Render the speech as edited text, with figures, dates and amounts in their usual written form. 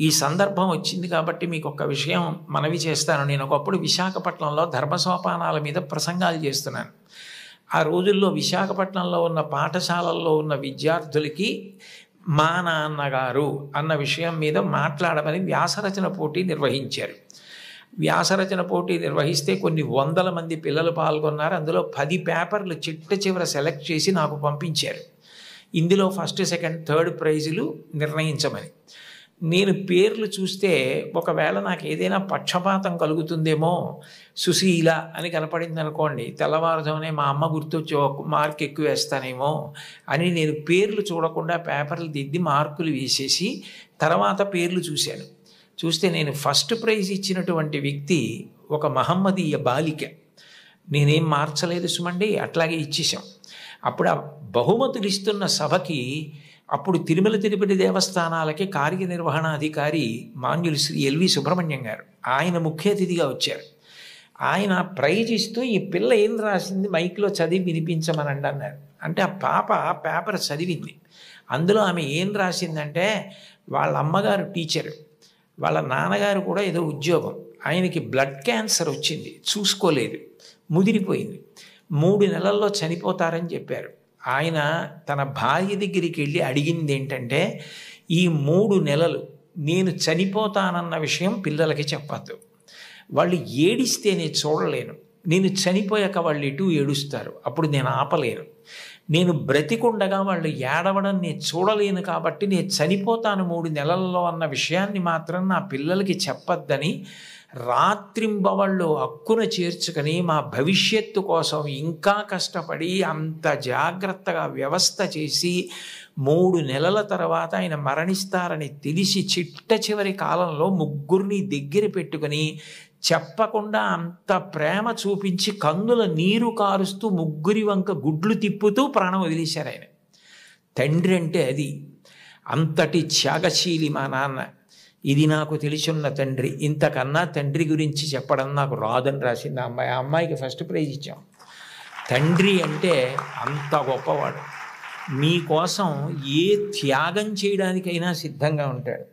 ఈ సందర్భం వచ్చింది కాబట్టి మీకు ఒక విషయం మనవి చేస్తాను. నేను ఒకప్పుడు విశాఖపట్నంలో ధర్మసోపానాల మీద ప్రసంగాలు చేస్తున్నాను. ఆ రోజుల్లో విశాఖపట్నంలో ఉన్న పాఠశాలల్లో ఉన్న విద్యార్థులకి మా నాన్నగారు అన్న విషయం మీద మాట్లాడమని వ్యాసరచన పోటీ నిర్వహించారు. వ్యాసరచన పోటీ నిర్వహిస్తే కొన్ని వందల మంది పిల్లలు పాల్గొన్నారు. అందులో 10 పేపర్లు చిట్ట చివర సెలెక్ట్ చేసి నాకు పంపించారు. ఇందులో ఫస్ట్, సెకండ్, థర్డ్ ప్రైజులు నిర్ణయించమని. నేను పేర్లు చూస్తే ఒకవేళ నాకు ఏదైనా పక్షపాతం కలుగుతుందేమో, సుశీల అని కనపడింది అనుకోండి, తెల్లవారుజామునే మా అమ్మ గుర్తొచ్చి ఒక మార్క్ ఎక్కువ వేస్తానేమో అని నేను పేర్లు చూడకుండా పేపర్లు దిద్ది మార్కులు వేసేసి తర్వాత పేర్లు చూశాను. చూస్తే నేను ఫస్ట్ ప్రైజ్ ఇచ్చినటువంటి వ్యక్తి ఒక మహమ్మదీయ బాలిక. నేనేం మార్చలేదు సుమండి, అట్లాగే ఇచ్చేసాం. అప్పుడు ఆ బహుమతులు ఇస్తున్న సభకి అప్పుడు తిరుమల తిరుపతి దేవస్థానాలకి కార్యనిర్వహణాధికారి మాన్యులు శ్రీ ఎల్వి సుబ్రహ్మణ్యం గారు, ఆయన ముఖ్య అతిథిగా వచ్చారు. ఆయన ప్రైజ్ ఇస్తూ ఈ పిల్ల ఏం రాసింది మైక్లో చదివి వినిపించమనండి అన్నారు. అంటే ఆ పాప పేపర్ చదివింది. అందులో ఆమె ఏం రాసిందంటే, వాళ్ళ అమ్మగారు టీచరు, వాళ్ళ నాన్నగారు కూడా ఏదో ఉద్యోగం, ఆయనకి బ్లడ్ క్యాన్సర్ వచ్చింది, చూసుకోలేదు, ముదిరిపోయింది, 3 నెలల్లో చనిపోతారని చెప్పారు. ఆయన తన భార్య దగ్గరికి వెళ్ళి అడిగింది ఏంటంటే, ఈ 3 నెలలు నేను చనిపోతానన్న విషయం పిల్లలకి చెప్పద్దు, వాళ్ళు ఏడిస్తే నేను చూడలేను, నేను చనిపోయాక వాళ్ళు ఎటు ఏడుస్తారు, అప్పుడు నేను ఆపలేను, నేను బ్రతికుండగా వాళ్ళు ఏడవడం నేను చూడలేను, కాబట్టి నేను చనిపోతాను 3 నెలల్లో అన్న విషయాన్ని మాత్రం నా పిల్లలకి చెప్పద్దని రాత్రింబవళ్ళు హక్కున చేర్చుకొని మా భవిష్యత్తు కోసం ఇంకా కష్టపడి అంత జాగ్రత్తగా వ్యవస్థ చేసి 3 నెలల తర్వాత ఆయన మరణిస్తారని తెలిసి చిట్ట చివరి కాలంలో ముగ్గురిని దగ్గర పెట్టుకొని చెప్పకుండా అంత ప్రేమ చూపించి కన్నుల నీరు కారుస్తూ ముగ్గురి వంక గుడ్లు తిప్పుతూ ప్రాణం వదిలేశారు ఆయన. తండ్రి అంటే అది. అంతటి త్యాగశీలి మా నాన్న. ఇది నాకు తెలిసున్న తండ్రి. ఇంతకన్నా తండ్రి గురించి చెప్పడం నాకు రాదని రాసింది ఆ అమ్మాయి. ఆ అమ్మాయికి ఫస్ట్ ప్రైజ్ ఇచ్చాం. తండ్రి అంటే అంత గొప్పవాడు. మీకోసం ఏ త్యాగం చేయడానికైనా సిద్ధంగా ఉంటాడు.